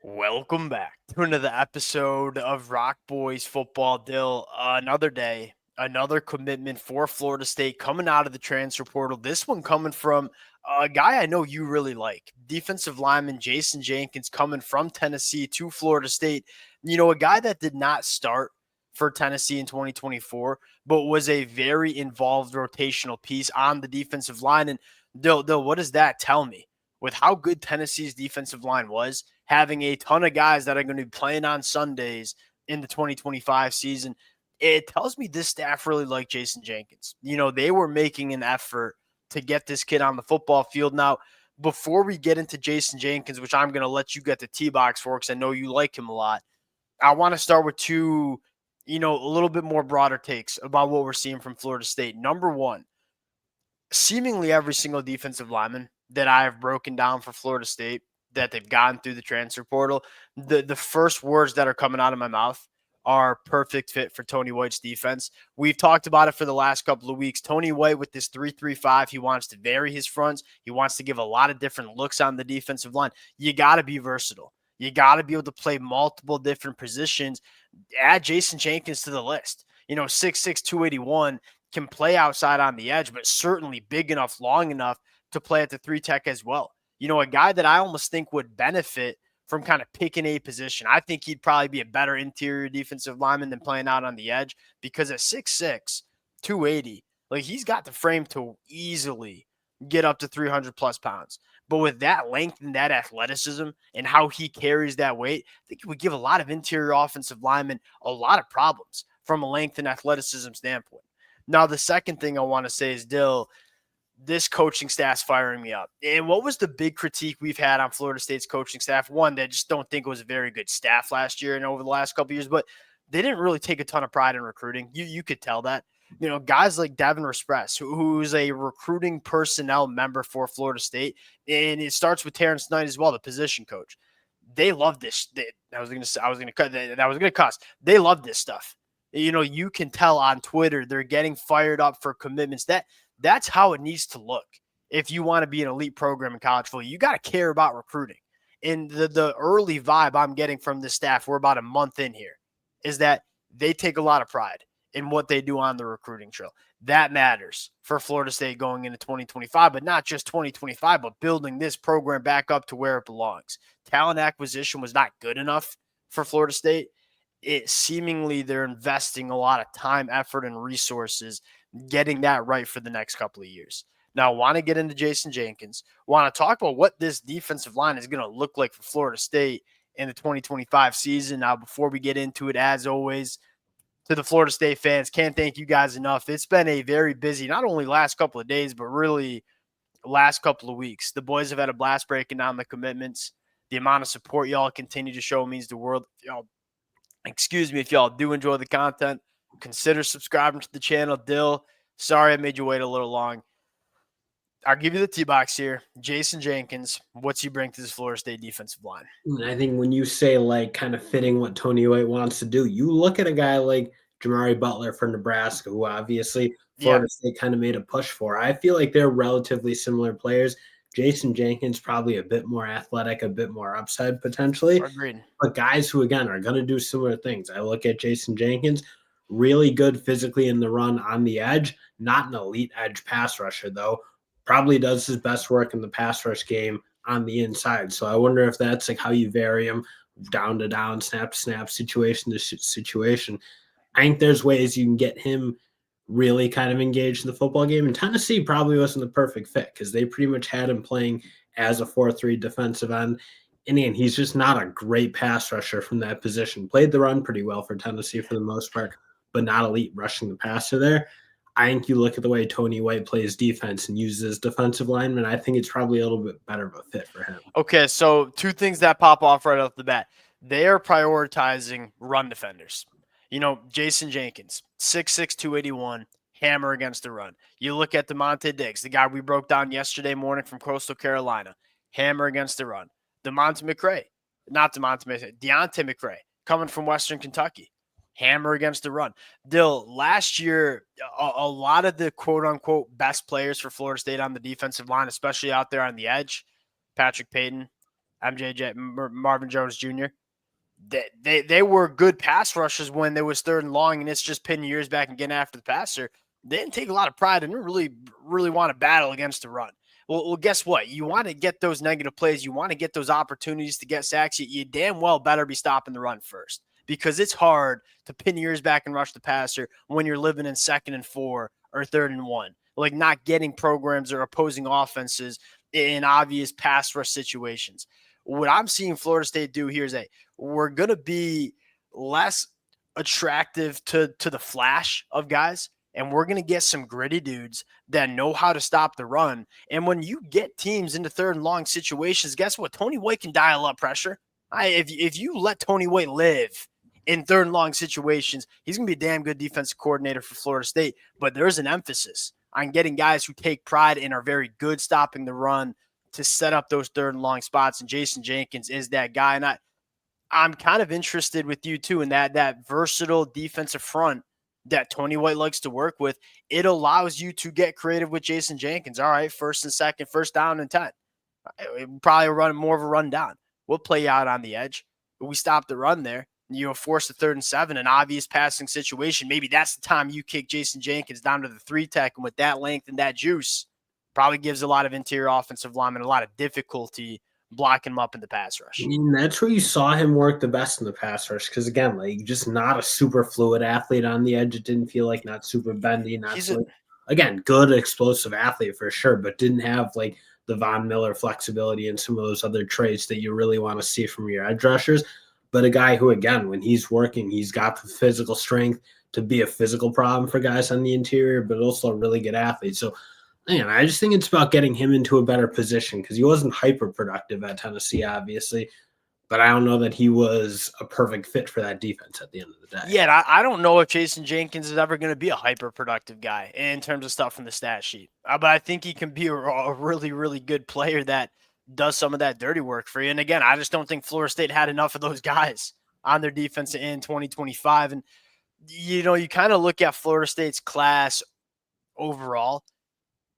Welcome back to another episode of Rock Boys Football. Dill, another day, another commitment for Florida State coming out of the transfer portal. This one coming from a guy I know you really like, defensive lineman Jayson Jenkins, coming from Tennessee to Florida State. You know, a guy that did not start for Tennessee in 2024, but was a very involved rotational piece on the defensive line. And Dill, what does that tell me? With how good Tennessee's defensive line was, having a ton of guys that are going to be playing on Sundays in the 2025 season, it tells me this staff really liked Jayson Jenkins. You know, they were making an effort to get this kid on the football field. Now, before we get into Jayson Jenkins, which I'm going to let you get the T-box for because I know you like him a lot, I want to start with two, a little bit more broader takes about what we're seeing from Florida State. Number one, seemingly every single defensive lineman that I have broken down for Florida State that they've gotten through the transfer portal, the first words that are coming out of my mouth are perfect fit for Tony White's defense. We've talked about it for the last couple of weeks. Tony White with this 3-3-5, he wants to vary his fronts. He wants to give a lot of different looks on the defensive line. You got to be versatile. You got to be able to play multiple different positions. Add Jayson Jenkins to the list. 6'6", 281, can play outside on the edge, but certainly big enough, long enough to play at the 3 tech as well. A guy that I almost think would benefit from kind of picking a position. I think he'd probably be a better interior defensive lineman than playing out on the edge because at 6'6", 280, like he's got the frame to easily get up to 300 plus pounds. But with that length and that athleticism and how he carries that weight, I think it would give a lot of interior offensive linemen a lot of problems from a length and athleticism standpoint. Now, the second thing I want to say is, Dill, this coaching staff's firing me up. And what was the big critique we've had on Florida State's coaching staff? One, they just don't think it was a very good staff last year and over the last couple of years, but they didn't really take a ton of pride in recruiting. You could tell that. Guys like Devin Respress, who's a recruiting personnel member for Florida State, and it starts with Terrence Knight as well, the position coach. They love this. I was gonna cuss. They love this stuff. You can tell on Twitter they're getting fired up for commitments. That's how it needs to look. If you want to be an elite program in college football, you got to care about recruiting. And the early vibe I'm getting from the staff, we're about a month in here, is that they take a lot of pride in what they do on the recruiting trail. That matters for Florida State going into 2025, but not just 2025, but building this program back up to where it belongs. Talent acquisition was not good enough for Florida State. They're investing a lot of time, effort, and resources getting that right for the next couple of years. Now, I want to get into Jayson Jenkins. Want to talk about what this defensive line is going to look like for Florida State in the 2025 season. Now, before we get into it, as always, to the Florida State fans, can't thank you guys enough. It's been a very busy, not only last couple of days, but really last couple of weeks. The boys have had a blast breaking down the commitments. The amount of support y'all continue to show means the world. If y'all do enjoy the content, consider subscribing to the channel. Dill, sorry I made you wait a little long. I'll give you the T-box here. Jayson Jenkins, what's he bring to this Florida State defensive line? I think when you say kind of fitting what Tony White wants to do, you look at a guy like Jamari Butler for Nebraska, who obviously Florida State kind of made a push for. I feel like they're relatively similar players. Jayson Jenkins probably a bit more athletic, a bit more upside potentially. Agreed. But guys who, again, are going to do similar things. I look at Jayson Jenkins, really good physically in the run on the edge, not an elite edge pass rusher, though. Probably does his best work in the pass rush game on the inside. So I wonder if that's how you vary him down to down, snap to snap, situation to situation. I think there's ways you can get him really kind of engaged in the football game. And Tennessee probably wasn't the perfect fit because they pretty much had him playing as a 4-3 defensive end. And again, he's just not a great pass rusher from that position. Played the run pretty well for Tennessee for the most part, but not elite rushing the passer there. I think you look at the way Tony White plays defense and uses defensive linemen, I think it's probably a little bit better of a fit for him. Okay, so two things that pop off right off the bat. They are prioritizing run defenders. Jayson Jenkins, 6'6", 281, hammer against the run. You look at DeMonte Diggs, the guy we broke down yesterday morning from Coastal Carolina, hammer against the run. Deontay McCray, coming from Western Kentucky, hammer against the run. Dill, last year, a lot of the quote-unquote best players for Florida State on the defensive line, especially out there on the edge, Patrick Payton, Marvin Jones Jr. They were good pass rushers when there was 3rd and long, and it's just pinning yours back and getting after the passer. They didn't take a lot of pride and really want to battle against the run. Well, guess what? You want to get those negative plays. You want to get those opportunities to get sacks. You damn well better be stopping the run first, because it's hard to pin yours back and rush the passer when you're living in 2nd and 4 or 3rd and 1. Like, not getting programs or opposing offenses in obvious pass rush situations. What I'm seeing Florida State do here is we're going to be less attractive to the flash of guys, and we're going to get some gritty dudes that know how to stop the run. And when you get teams into 3rd and long situations, guess what? Tony White can dial up pressure. If you let Tony White live in 3rd and long situations, he's going to be a damn good defensive coordinator for Florida State. But there's an emphasis on getting guys who take pride and are very good stopping the run to set up those 3rd and long spots. And Jayson Jenkins is that guy. And I'm kind of interested with you too in that versatile defensive front that Tony White likes to work with. It allows you to get creative with Jayson Jenkins. All right, 1st and 2nd, 1st down and 10. Probably run more of a run down. We'll play you out on the edge. But we stop the run there. Force a 3rd and 7, an obvious passing situation. Maybe that's the time you kick Jayson Jenkins down to the 3 tech, and with that length and that juice, probably gives a lot of interior offensive linemen a lot of difficulty blocking him up in the pass rush. And that's where you saw him work the best in the pass rush, because again, like, just not a super fluid athlete on the edge. It didn't feel like, not super bendy, again, good explosive athlete for sure, but didn't have like the Von Miller flexibility and some of those other traits that you really want to see from your edge rushers. But a guy who, again, when he's working, he's got the physical strength to be a physical problem for guys on the interior, but also a really good athlete. So, man, I just think it's about getting him into a better position, because he wasn't hyper productive at Tennessee, obviously, but I don't know that he was a perfect fit for that defense at the end of the day. Yeah, I don't know if Jayson Jenkins is ever going to be a hyper productive guy in terms of stuff from the stat sheet, but I think he can be a really, really good player that does some of that dirty work for you. And again, I just don't think Florida State had enough of those guys on their defense in 2025. And, you kind of look at Florida State's class overall,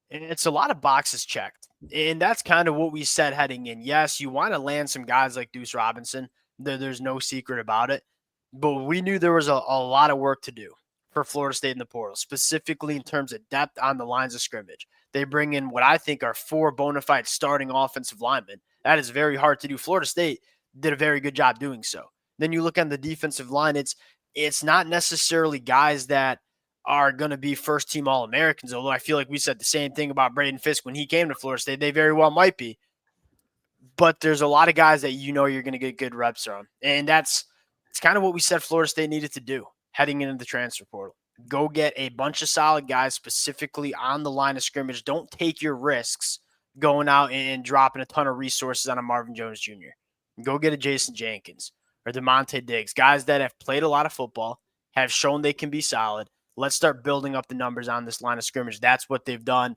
and it's a lot of boxes checked. And that's kind of what we said heading in. Yes, you want to land some guys like Deuce Robinson. There's no secret about it. But we knew there was a lot of work to do for Florida State in the portal, specifically in terms of depth on the lines of scrimmage. They bring in what I think are 4 bona fide starting offensive linemen. That is very hard to do. Florida State did a very good job doing so. Then you look on the defensive line, it's not necessarily guys that are going to be first-team All-Americans, although I feel like we said the same thing about Braden Fisk when he came to Florida State. They very well might be. But there's a lot of guys that you're going to get good reps from. And it's kind of what we said Florida State needed to do heading into the transfer portal. Go get a bunch of solid guys specifically on the line of scrimmage. Don't take your risks going out and dropping a ton of resources on a Marvin Jones Jr. Go get a Jayson Jenkins or DeMonte Diggs, guys that have played a lot of football, have shown they can be solid. Let's start building up the numbers on this line of scrimmage. That's what they've done.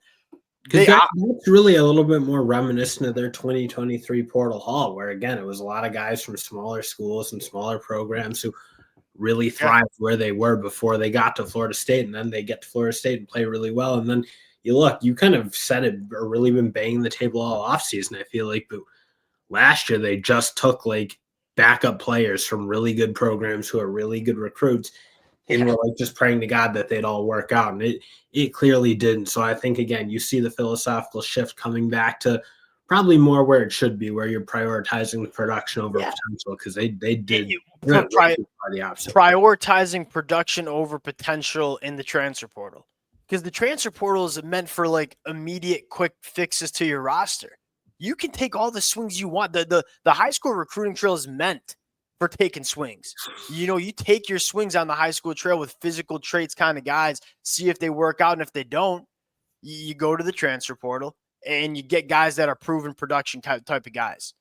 That's really a little bit more reminiscent of their 2023 portal haul, where, again, it was a lot of guys from smaller schools and smaller programs who really thrived where they were before they got to Florida State, and then they get to Florida State and play really well. And then you kind of said it, or really been banging the table all offseason, I feel like. But last year, they just took like backup players from really good programs who are really good recruits, and were like just praying to God that they'd all work out. And it clearly didn't. So I think, again, you see the philosophical shift coming back to probably more where it should be, where you're prioritizing the production over potential, because they did the opposite. Prioritizing production over potential in the transfer portal, because the transfer portal is meant for like immediate quick fixes to your roster. You can take all the swings you want. The high school recruiting trail is meant for taking swings. You take your swings on the high school trail with physical traits kind of guys, see if they work out, and if they don't, you go to the transfer portal and you get guys that are proven production type of guys.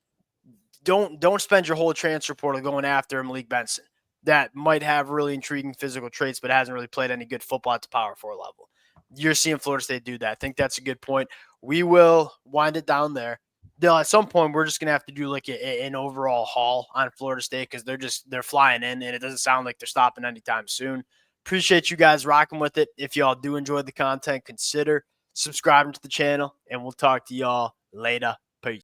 Don't spend your whole transfer portal going after Malik Benson that might have really intriguing physical traits but hasn't really played any good football at the Power 4 level. You're seeing Florida State do that. I think that's a good point. We will wind it down there. At some point, we're just going to have to do like an overall haul on Florida State, because they're flying in, and it doesn't sound like they're stopping anytime soon. Appreciate you guys rocking with it. If y'all do enjoy the content, consider subscribing to the channel, and we'll talk to y'all later.